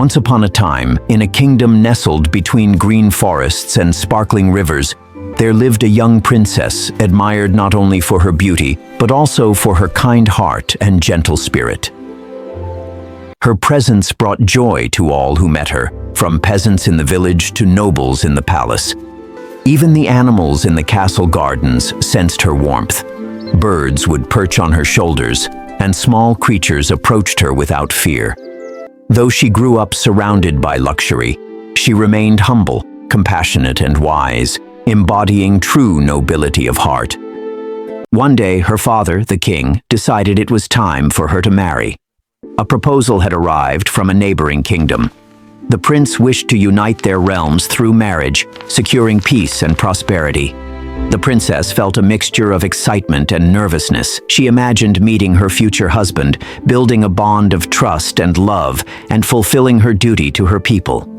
Once upon a time, in a kingdom nestled between green forests and sparkling rivers, there lived a young princess admired not only for her beauty, but also for her kind heart and gentle spirit. Her presence brought joy to all who met her, from peasants in the village to nobles in the palace. Even the animals in the castle gardens sensed her warmth. Birds would perch on her shoulders, and small creatures approached her without fear. Though she grew up surrounded by luxury, she remained humble, compassionate, and wise, embodying true nobility of heart. One day, her father, the king, decided it was time for her to marry. A proposal had arrived from a neighboring kingdom. The prince wished to unite their realms through marriage, securing peace and prosperity. The princess felt a mixture of excitement and nervousness. She imagined meeting her future husband, building a bond of trust and love, and fulfilling her duty to her people.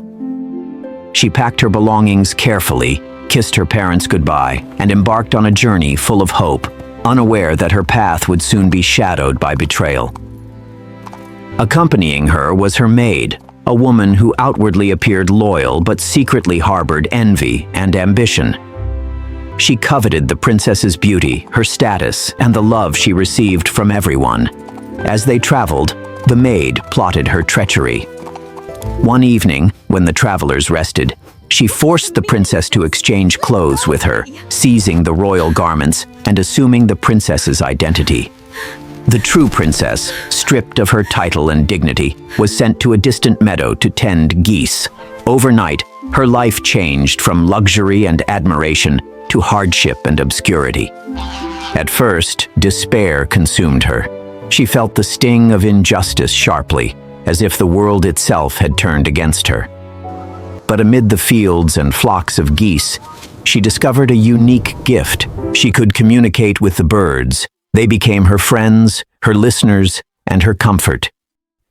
She packed her belongings carefully, kissed her parents goodbye, and embarked on a journey full of hope, unaware that her path would soon be shadowed by betrayal. Accompanying her was her maid, a woman who outwardly appeared loyal but secretly harbored envy and ambition. She coveted the princess's beauty, her status, and the love she received from everyone. As they traveled, the maid plotted her treachery. One evening, when the travelers rested, she forced the princess to exchange clothes with her, seizing the royal garments and assuming the princess's identity. The true princess, stripped of her title and dignity, was sent to a distant meadow to tend geese. Overnight, her life changed from luxury and admiration to hardship and obscurity. At first, despair consumed her. She felt the sting of injustice sharply, as if the world itself had turned against her. But amid the fields and flocks of geese, she discovered a unique gift. She could communicate with the birds. They became her friends, her listeners, and her comfort.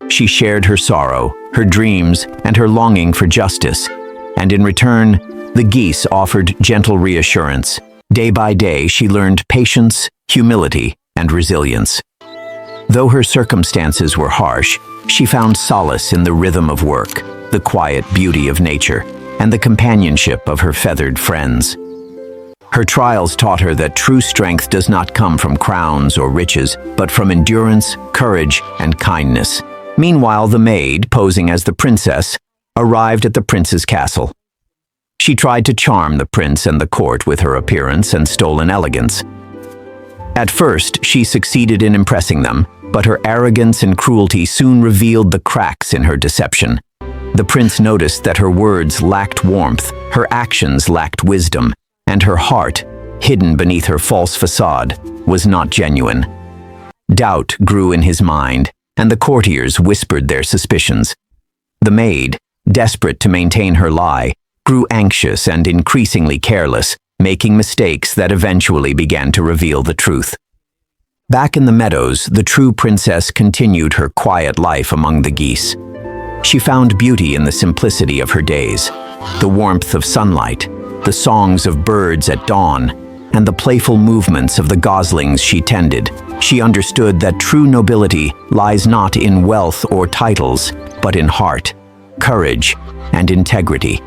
She shared her sorrow, her dreams, and her longing for justice, and in return, the geese offered gentle reassurance. Day by day, she learned patience, humility, and resilience. Though her circumstances were harsh, she found solace in the rhythm of work, the quiet beauty of nature, and the companionship of her feathered friends. Her trials taught her that true strength does not come from crowns or riches, but from endurance, courage, and kindness. Meanwhile, the maid, posing as the princess, arrived at the prince's castle. She tried to charm the prince and the court with her appearance and stolen elegance. At first, she succeeded in impressing them, but her arrogance and cruelty soon revealed the cracks in her deception. The prince noticed that her words lacked warmth, her actions lacked wisdom, and her heart, hidden beneath her false facade, was not genuine. Doubt grew in his mind, and the courtiers whispered their suspicions. The maid, desperate to maintain her lie, grew anxious and increasingly careless, making mistakes that eventually began to reveal the truth. Back in the meadows, the true princess continued her quiet life among the geese. She found beauty in the simplicity of her days, the warmth of sunlight, the songs of birds at dawn, and the playful movements of the goslings she tended. She understood that true nobility lies not in wealth or titles, but in heart, courage, and integrity.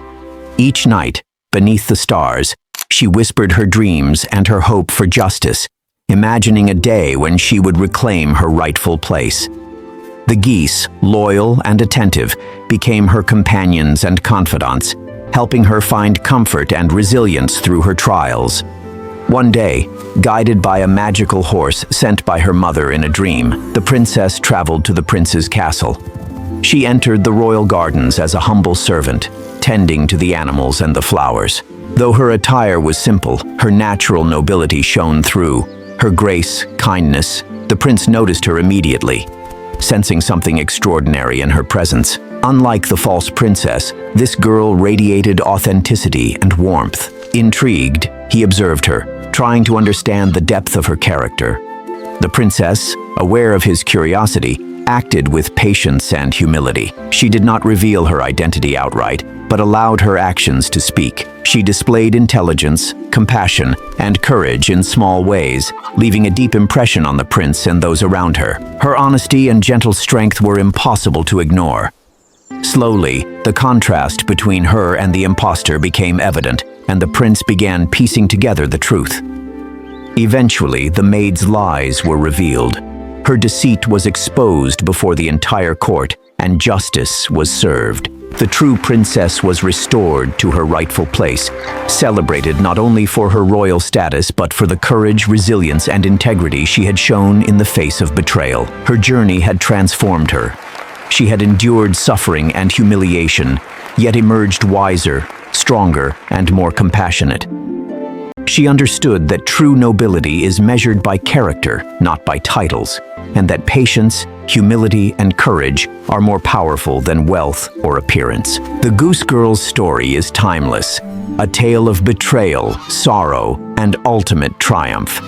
Each night, beneath the stars, she whispered her dreams and her hope for justice, imagining a day when she would reclaim her rightful place. The geese, loyal and attentive, became her companions and confidants, helping her find comfort and resilience through her trials. One day, guided by a magical horse sent by her mother in a dream, the princess traveled to the prince's castle. She entered the royal gardens as a humble servant, tending to the animals and the flowers. Though her attire was simple, her natural nobility shone through. Her grace, kindness, the prince noticed her immediately, sensing something extraordinary in her presence. Unlike the false princess, this girl radiated authenticity and warmth. Intrigued, he observed her, trying to understand the depth of her character. The princess, aware of his curiosity, acted with patience and humility. She did not reveal her identity outright, but allowed her actions to speak. She displayed intelligence, compassion, and courage in small ways, leaving a deep impression on the prince and those around her. Her honesty and gentle strength were impossible to ignore. Slowly, the contrast between her and the impostor became evident, and the prince began piecing together the truth. Eventually, the maid's lies were revealed. Her deceit was exposed before the entire court, and justice was served. The true princess was restored to her rightful place, celebrated not only for her royal status but for the courage, resilience, and integrity she had shown in the face of betrayal. Her journey had transformed her. She had endured suffering and humiliation, yet emerged wiser, stronger, and more compassionate. She understood that true nobility is measured by character, not by titles, and that patience, humility, and courage are more powerful than wealth or appearance. The Goose Girl's story is timeless, a tale of betrayal, sorrow, and ultimate triumph.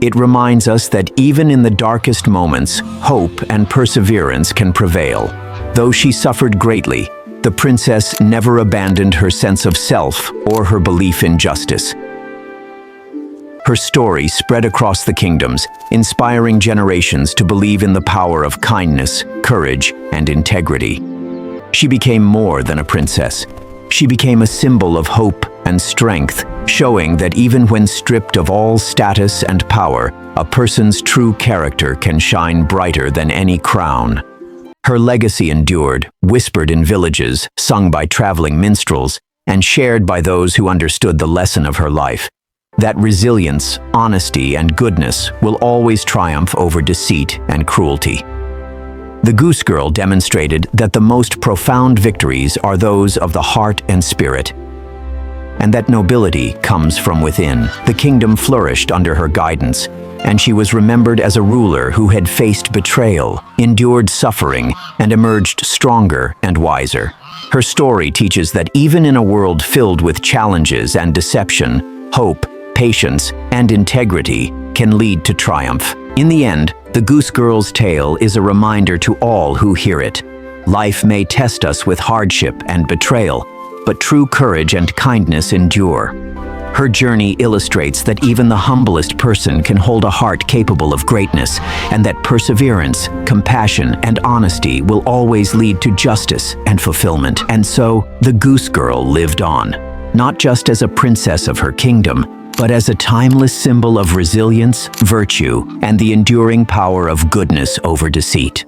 It reminds us that even in the darkest moments, hope and perseverance can prevail. Though she suffered greatly, the princess never abandoned her sense of self or her belief in justice. Her story spread across the kingdoms, inspiring generations to believe in the power of kindness, courage, and integrity. She became more than a princess. She became a symbol of hope and strength, showing that even when stripped of all status and power, a person's true character can shine brighter than any crown. Her legacy endured, whispered in villages, sung by traveling minstrels, and shared by those who understood the lesson of her life. That resilience, honesty, and goodness will always triumph over deceit and cruelty. The Goose Girl demonstrated that the most profound victories are those of the heart and spirit, and that nobility comes from within. The kingdom flourished under her guidance, and she was remembered as a ruler who had faced betrayal, endured suffering, and emerged stronger and wiser. Her story teaches that even in a world filled with challenges and deception, hope, patience, and integrity can lead to triumph. In the end, the Goose Girl's tale is a reminder to all who hear it. Life may test us with hardship and betrayal, but true courage and kindness endure. Her journey illustrates that even the humblest person can hold a heart capable of greatness, and that perseverance, compassion, and honesty will always lead to justice and fulfillment. And so, the Goose Girl lived on, not just as a princess of her kingdom, but as a timeless symbol of resilience, virtue, and the enduring power of goodness over deceit.